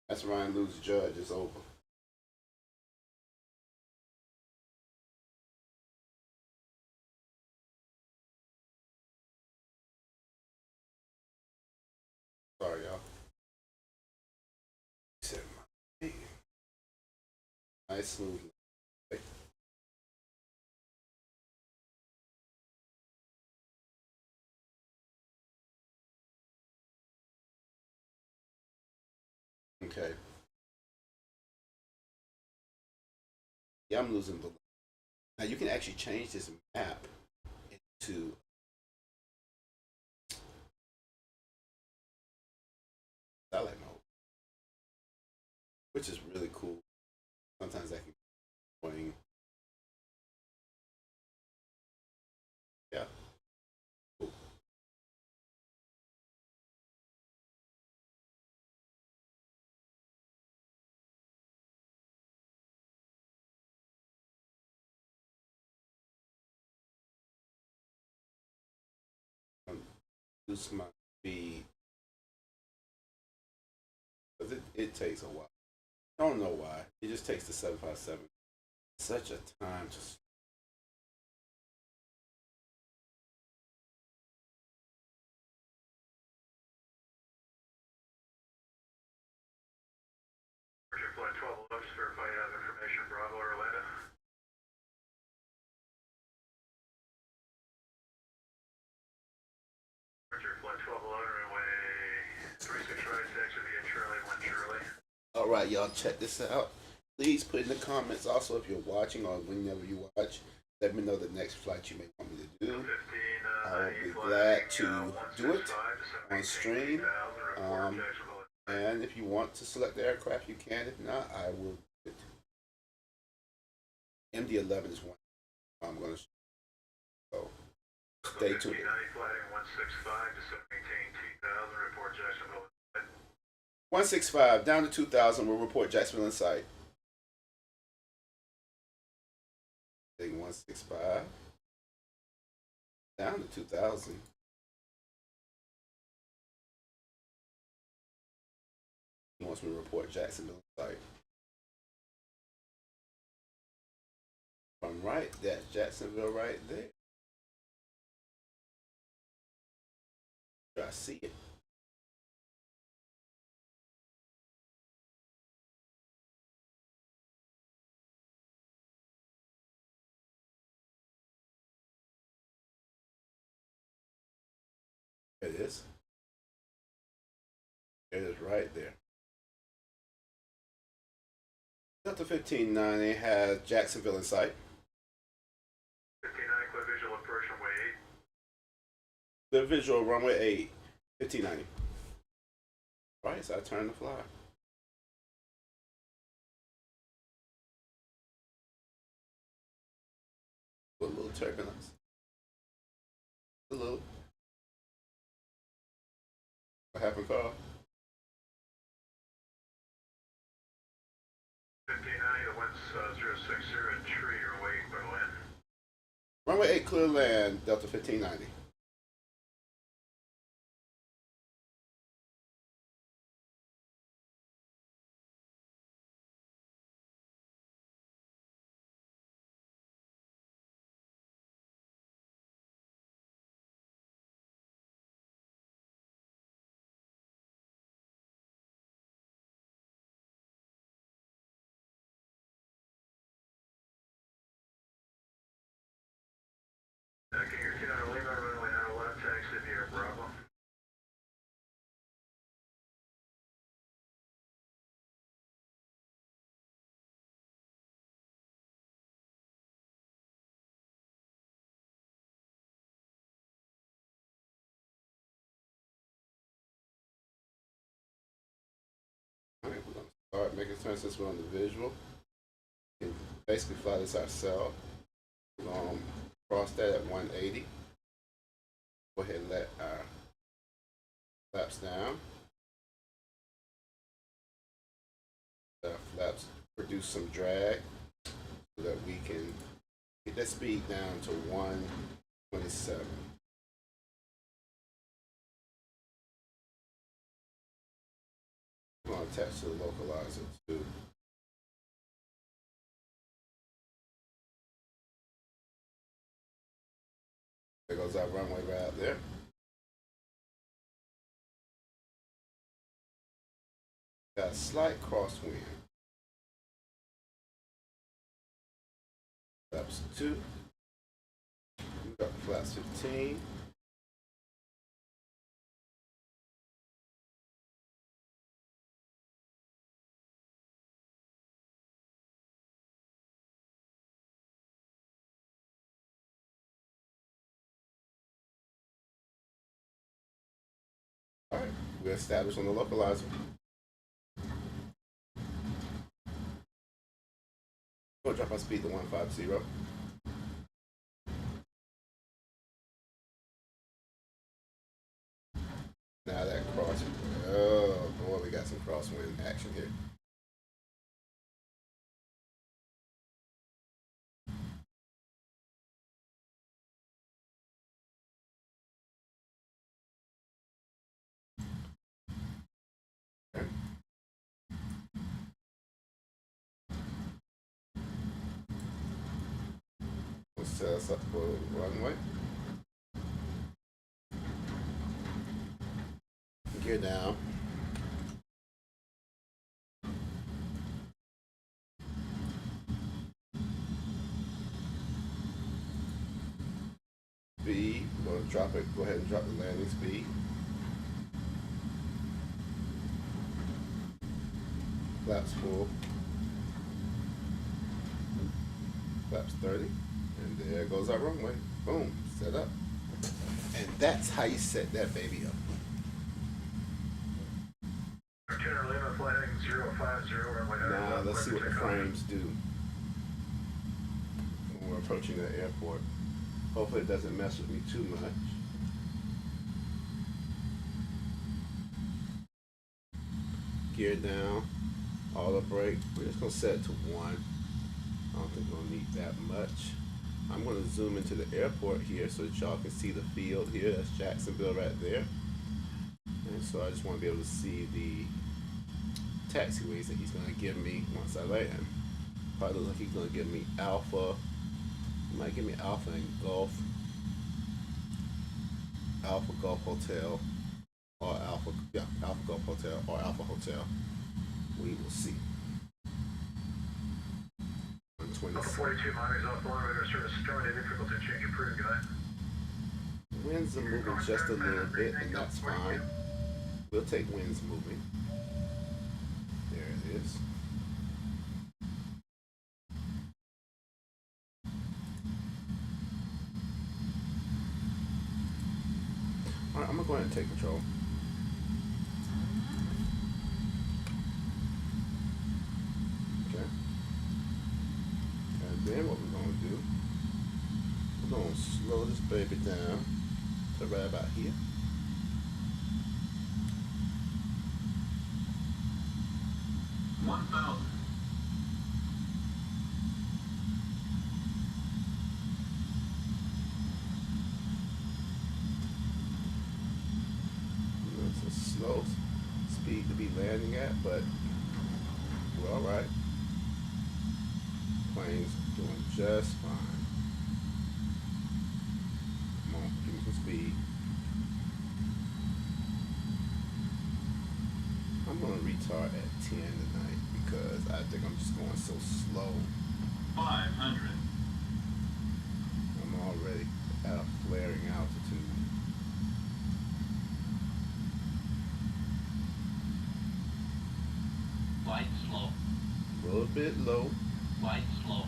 That's Ryan lose Judge. It's over. Sorry, y'all. Nice smooth. Okay. Yeah, I'm losing the. Now you can actually change this map into satellite mode, which is really cool. Sometimes that can be annoying. Yeah. Cool. Reduce my speed because it takes a while. I don't know why. It just takes the 757 such a time to. Roger, flight 12 looks verify you have information. Bravo, Orlando. Roger, flight 1211, runway 36 right, taxi via Charlie 1 Charlie. All right, y'all, check this out. Please put in the comments also if you're watching or whenever you watch. Let me know the next flight you may want me to do. 15, I will be glad to do it on stream. And if you want to select the aircraft, you can. If not, I will do it. MD-11 is one I'm going to show. So stay tuned. 165 down to 2000. We'll report Jacksonville in sight. 165 down to 2000. He wants me to report Jacksonville in sight. If I'm right, that's Jacksonville right there. I see it. There it is. It is right there. Delta 1590 has Jacksonville in sight. 59, clear visual approach runway 8. The visual runway 8, 1590. Right, so I turn to fly. A little turbulence. A little. What happened, Carl? clear land, Delta 1590. Can you see on Lima runway 911, taxi via Bravo? All right, we're gonna start making turns since we're on the visual. We can basically fly this ourselves. We're gonna cross that at 180. Go ahead and let our flaps down. Our flaps produce some drag so that we can get that speed down to 127. I'm going to attach to the localizer too. There goes our runway right out there. Got a slight crosswind. Flaps 2. We got flaps 15. All right, we're established on the localizer. We'll drop our speed to 150. Now that cross, oh boy, we got some crosswind action here. Okay. We'll set us up for runway. Gear down. Speed, we're going to drop it, go ahead and drop the landing speed. Flaps full. Flaps 30. And there goes our runway. Boom, set up. And that's how you set that baby up. Tuner Lima, flight heading 050, runway 911. Now let's see what the frames do when we're approaching the airport. Hopefully it doesn't mess with me too much. Gear down, auto brake. We're just gonna set it to 1. I don't think we're gonna need that much. I'm gonna zoom into the airport here so that y'all can see the field here. That's Jacksonville right there. And so I just want to be able to see the taxiways that he's gonna give me once I land. Probably looks like he's gonna give me Alpha. He might give me Alpha and Gulf. Alpha Gulf Hotel. Or Alpha Gulf Hotel or Alpha Hotel. We will see. 126. 42 miles off the radar service started. Difficult to change approved, guy. Winds are moving just a little bit, and that's fine. We'll take winds moving. There it is. All right, I'm gonna go ahead and take control. Okay. And then what we're gonna do, we're gonna slow this baby down to right about here. landing at, but we're all right. Plane's doing just fine. Come on, give me some speed. I'm gonna retard at 10 tonight because I think I'm just going so slow. 500. I'm already at a flaring altitude. Flight slow. A little bit low. Flight slow.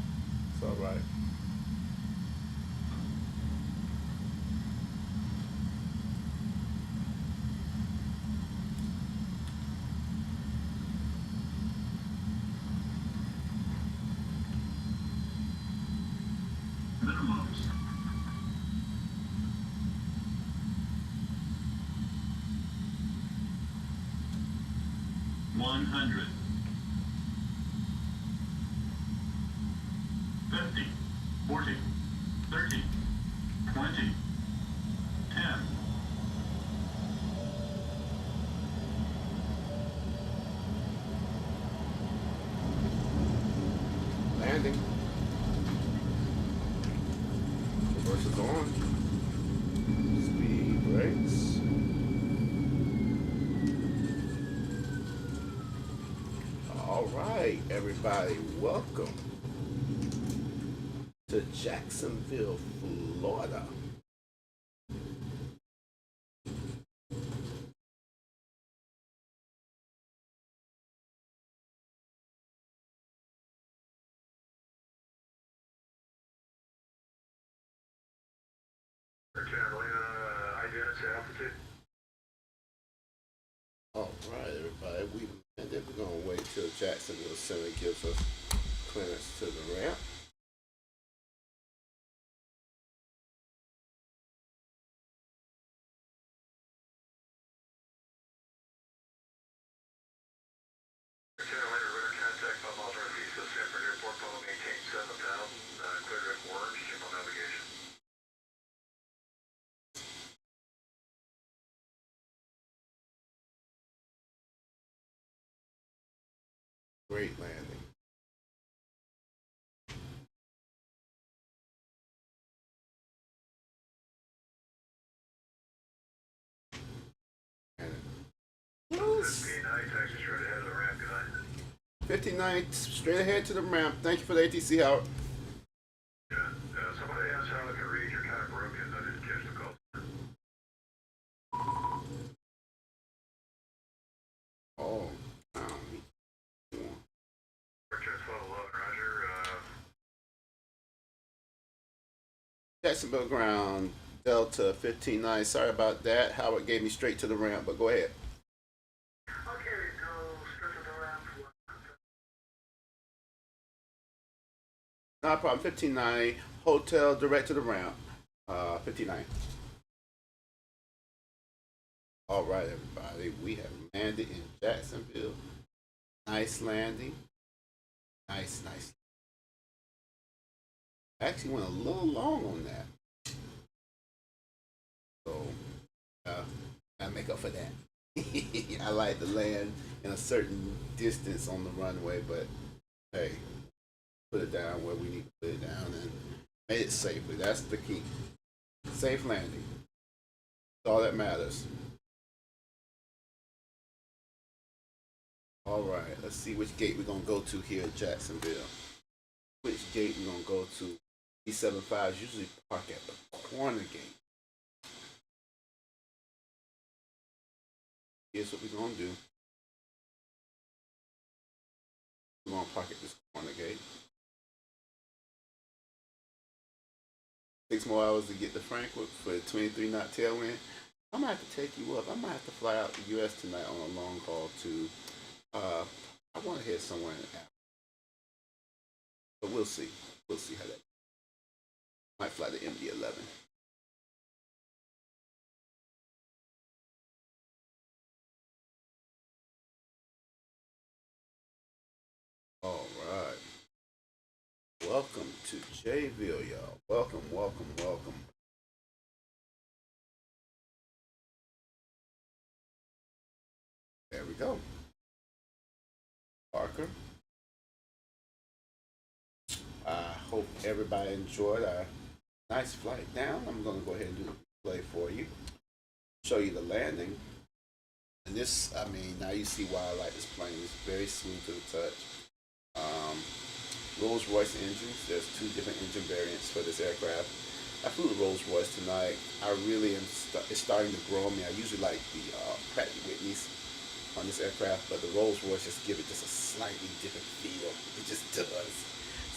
It's all right. Minimums. One hundred. 50. 40. 30. 20. 10. Landing. Reverse is on. Speed brakes. All right, everybody, welcome to Jacksonville, Florida. Identity altitude. All right, everybody, we landed. We're gonna wait till Jacksonville Center gives us clearance to the ramp. Carolina radar contact 5 miles northeast of Sanford Airport. Follow maintain 7000. Clear direct warrants. General navigation. Great landing. And 59, taxi straight ahead of the ramp. Good night. 59 straight ahead to the ramp. Thank you for the ATC, Howard. Yeah. Somebody asked how I could read. You're kind of broken. I didn't catch the call. Oh, wow. Returns 1211, Roger. Jacksonville ground, Delta 15-9. Sorry about that. Howard gave me straight to the ramp, but go ahead. Okay, go straight to the ramp. No problem. 15-9. Hotel direct to the ramp. 59. All right, everybody. We have landed in Jacksonville. Nice landing. Nice. I actually went a little long on that. So, I make up for that. I like to land in a certain distance on the runway, but hey, put it down where we need to put it down and made it safely. That's the key. Safe landing. That's all that matters. All right, let's see which gate we're gonna go to here at Jacksonville. Which gate we're gonna go to? E75s usually park at the corner gate. Here's what we're gonna do. We're gonna park at this corner gate. 6 more hours to get to Frankfurt for a 23 knot tailwind. I might have to take you up. I might have to fly out to the US tonight on a long haul to I want to head somewhere in Africa. But we'll see. We'll see how that. Might fly the MD-11. All right. Welcome to Jayville, y'all. Welcome. There we go. Parker. I hope everybody enjoyed our nice flight down. I'm going to go ahead and do the play for you, show you the landing. And this, I mean, now you see why I like this plane. It's very smooth to the touch. Rolls-Royce engines. There's two different engine variants for this aircraft. I flew the Rolls-Royce tonight. I really am. It's starting to grow on me. I usually like the Pratt & Whitneys on this aircraft, but the Rolls-Royce just give it just a slightly different feel. It just does.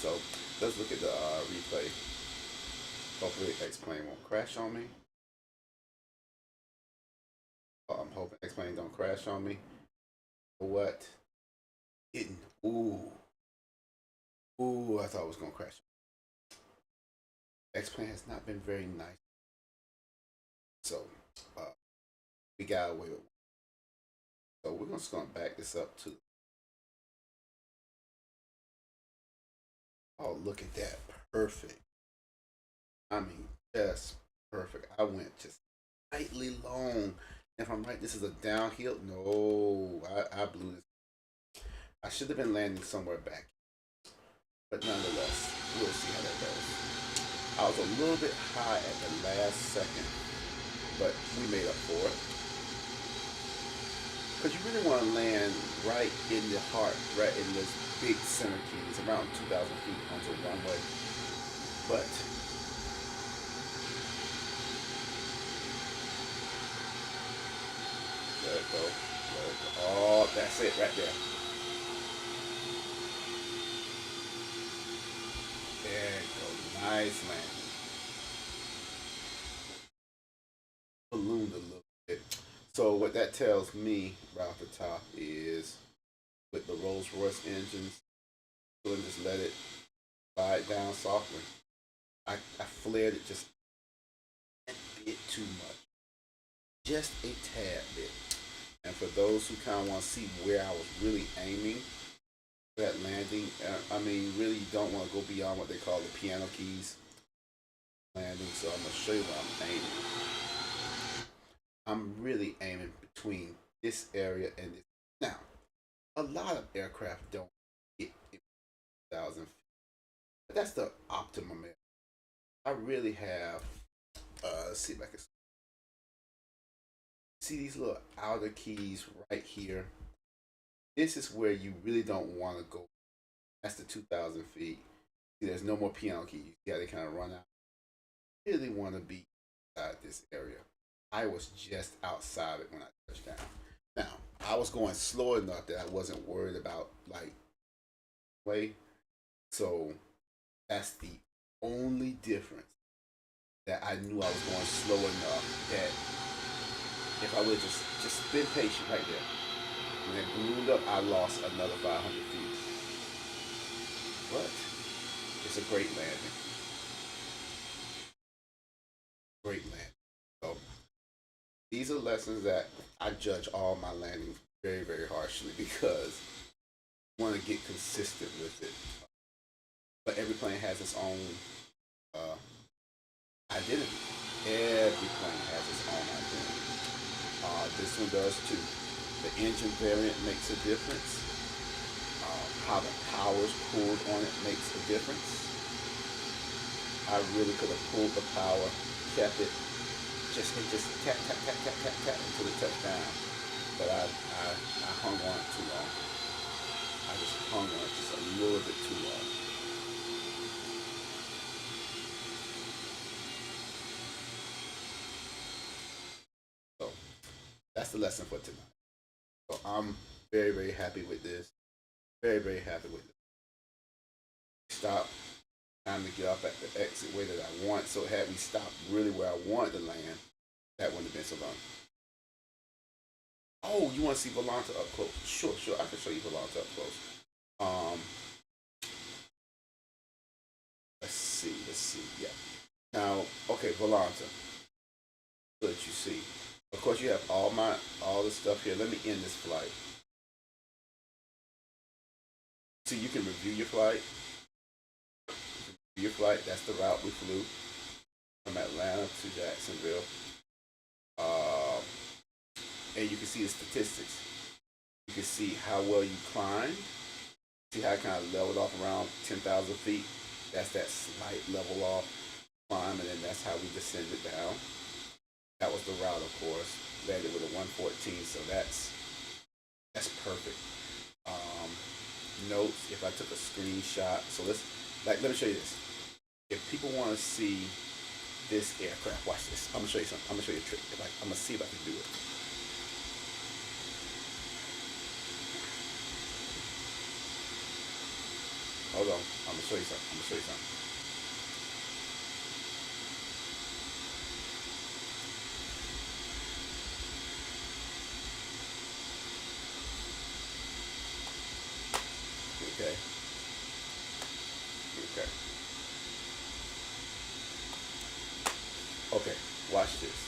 So let's look at the replay. Hopefully X-plane won't crash on me. I'm hoping X-plane don't crash on me. What? Hitting. Ooh. Ooh, I thought it was gonna crash. X-plane has not been very nice. So we got away with it. So we're just gonna back this up to. Oh, look at that. Perfect. I mean, just perfect. I went just slightly long. If I'm right, this is a downhill. No, I blew this. I should have been landing somewhere back. But nonetheless, we'll see how that goes. I was a little bit high at the last second, but we made up for it. Because you really want to land right in the heart, right in this big center keys, around 2,000 feet onto the runway. But let it go. Let it go. Oh, that's it right there. There it goes. Nice landing. Ballooned a little bit. So what that tells me right off the top is with the Rolls-Royce engines, just let it slide down softly. I flared it just a bit too much. Just a tad bit. And for those who kind of want to see where I was really aiming for that landing, I mean, really you don't want to go beyond what they call the piano keys landing. So I'm going to show you where I'm aiming. I'm really aiming between this area and this. Now, a lot of aircraft don't get 1,000 feet. But that's the optimum area. I really have, let's see if I can see these little outer keys right here. This is where you really don't want to go. That's the 2,000 feet. See, there's no more piano keys. Yeah, they kind of run out. Really want to be inside this area. I was just outside it when I touched down. Now, I was going slow enough that I wasn't worried about like way. So that's the only difference, that I knew I was going slow enough that if I would just been patient right there. When it ballooned up, I lost another 500 feet. But it's a great landing. Great landing. So these are lessons that I judge all my landings very, very harshly because I want to get consistent with it. But every plane has its own identity. Every plane has its own identity. This one does too. The engine variant makes a difference. How the power's pulled on it makes a difference. I really could have pulled the power, kept it, just tap tap tap tap tap tap until it touched down. But I hung on it too long. I just hung on it just a little bit too long. So that's the lesson for tonight. So I'm very, very happy with this. Very, very happy with it. Stop. Time to get off at the exit way that I want. So had we stopped really where I wanted to land, that wouldn't have been so long. Oh, you want to see Volanta up close? Sure. I can show you Volanta up close. Let's see. Yeah. Now, okay, Volanta. So that you see. Of course, you have all the stuff here. Let me end this flight. So you can review your flight. That's the route we flew from Atlanta to Jacksonville. And you can see the statistics. You can see how well you climbed. See how I kind of leveled off around 10,000 feet? That's that slight level off climb, and then that's how we descended down. That was the route, of course. Landed with a 114, so that's perfect. Notes, if I took a screenshot, so let me show you this. If people want to see this aircraft, watch this. I'm gonna show you something. I'm gonna show you a trick. I'm gonna see if I can do it. Hold on. I'm gonna show you something. I'm gonna show you something. Okay. Okay. Okay. Watch this.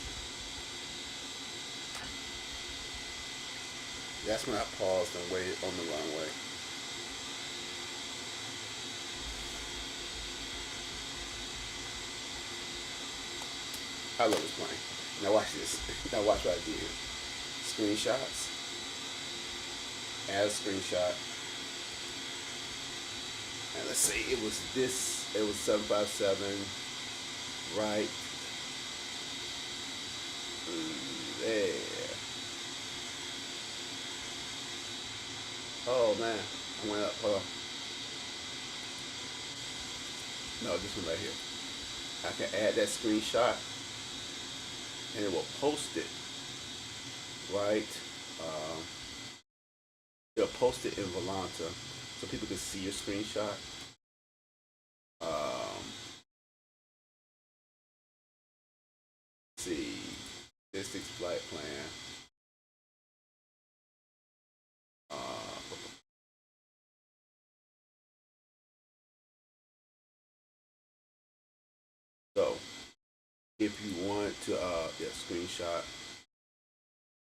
That's when I paused and waited on the runway. I love this plane. Now watch this. Now watch what I do here. Screenshots. Add a screenshot. And let's say it was 757, right there. Oh man, I went up, hold on. No, this one right here. I can add that screenshot and it will post it, right? It'll post it in Volanta so people can see your screenshot. See, statistics, flight plan. So, if you want to, screenshot,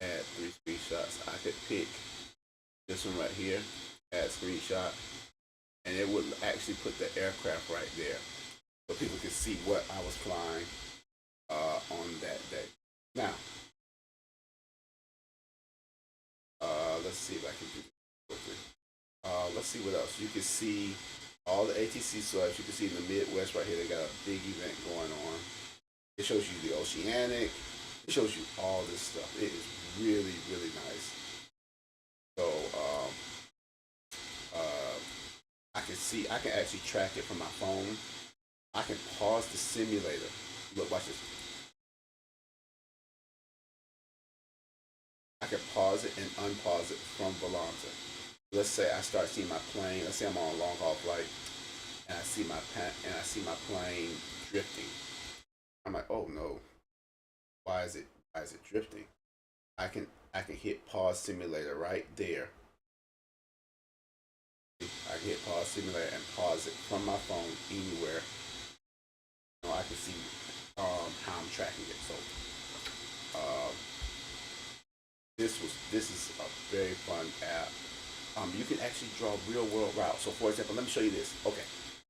add 3 screenshots. I could pick this one right here, add screenshot, and it would actually put the aircraft right there, so people can see what I was flying on that day. Now, let's see if I can do this quickly. Let's see what else. You can see all the ATC subs. You can see in the Midwest right here, they got a big event going on. It shows you the Oceanic. It shows you all this stuff. It is really, really nice. So, I can actually track it from my phone. I can pause the simulator. Look, watch this. I can pause it and unpause it from Volanta. Let's say I start seeing my plane. Let's say I'm on a long haul flight, and I see my plane drifting. I'm like, oh no, why is it drifting? I can hit pause simulator right there. I can hit pause simulator and pause it from my phone anywhere. I can see how I'm tracking it. So this is a very fun app. You can actually draw real world routes. So for example, let me show you this. Okay,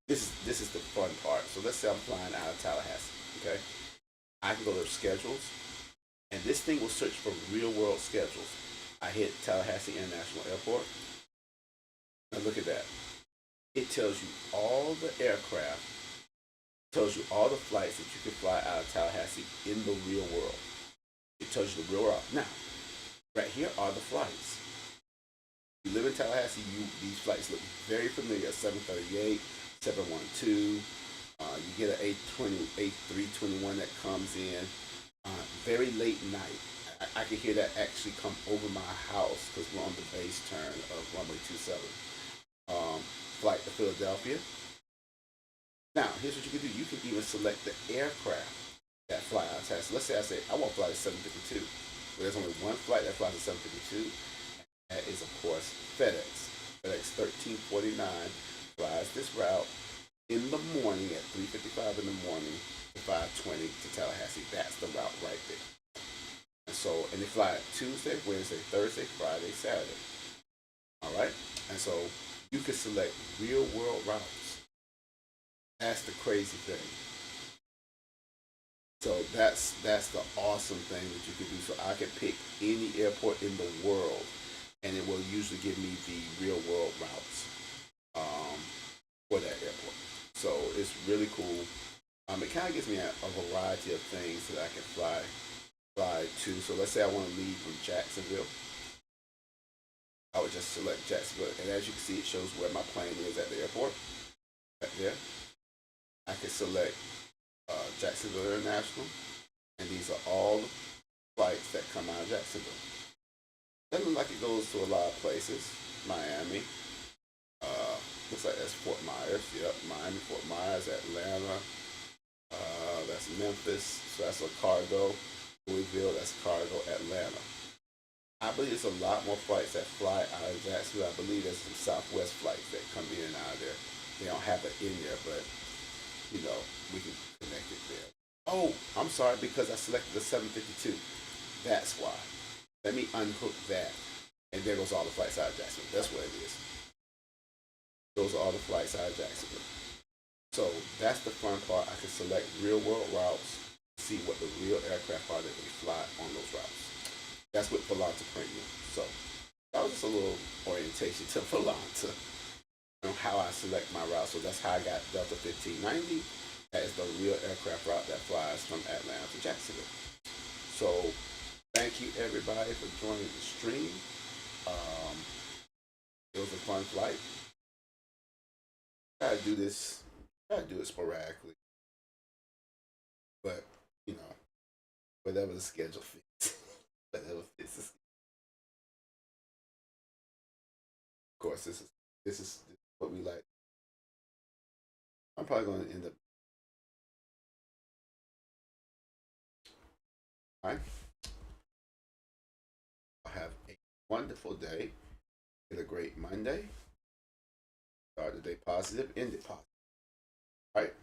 this is the fun part. So let's say I'm flying out of Tallahassee. Okay, I can go to schedules, and this thing will search for real world schedules. I hit Tallahassee International Airport. Now look at that. It tells you all the aircraft, tells you all the flights that you can fly out of Tallahassee in the real world. It tells you the real route. Now, right here are the flights. If you live in Tallahassee, these flights look very familiar. 738, 712. You get an A321 that comes in very late night. I can hear that actually come over my house because we're on the base turn of runway 27. Flight to Philadelphia. Now, here's what you can do. You can even select the aircraft that fly out of Tallahassee. Let's say I say I want to fly to 752. Well, there's only one flight that flies to 752. That is, of course, FedEx. FedEx 1349 flies this route in the morning at 3:55 in the morning to 5:20 to Tallahassee. That's the route right there. And they fly Tuesday, Wednesday, Thursday, Friday, Saturday. All right? And so you can select real world routes. That's the crazy thing. So that's the awesome thing that you can do. So I can pick any airport in the world, and it will usually give me the real world routes. um, for that airport. So it's really cool. It kind of gives me a variety of things that I can fly to. So let's say I want to leave from Jacksonville. I would just select Jacksonville, and as you can see, it shows where my plane is at the airport. Right there. I can select Jacksonville International, and these are all the flights that come out of Jacksonville. Doesn't look like it goes to a lot of places. Miami. Looks like that's Fort Myers. Yep, Miami, Fort Myers, Atlanta. That's Memphis. So that's a cargo. Louisville, that's cargo. Atlanta. I believe there's a lot more flights that fly out of Jacksonville. I believe there's some Southwest flights that come in and out of there. They don't have it in there, but you know, we can connect it there. Oh, I'm sorry, because I selected the 752. That's why. Let me unhook that. And there goes all the flights out of Jacksonville. That's what it is. Those are all the flights out of Jacksonville. So that's the fun part. I can select real world routes, see what the real aircraft are that they fly on those routes. That's with Volanta Premium. So that was just a little orientation to Volanta on how I select my route. So that's how I got Delta 1590. That is the real aircraft route that flies from Atlanta to Jacksonville. So thank you everybody for joining the stream. It was a fun flight. Try to do this. Try to do it sporadically, but you know, whatever the schedule fits. Whatever fits. Of course, this is what we like. I'm probably going to end up. All right. Have a wonderful day. Get a great Monday. Start the day positive. End it positive. All right.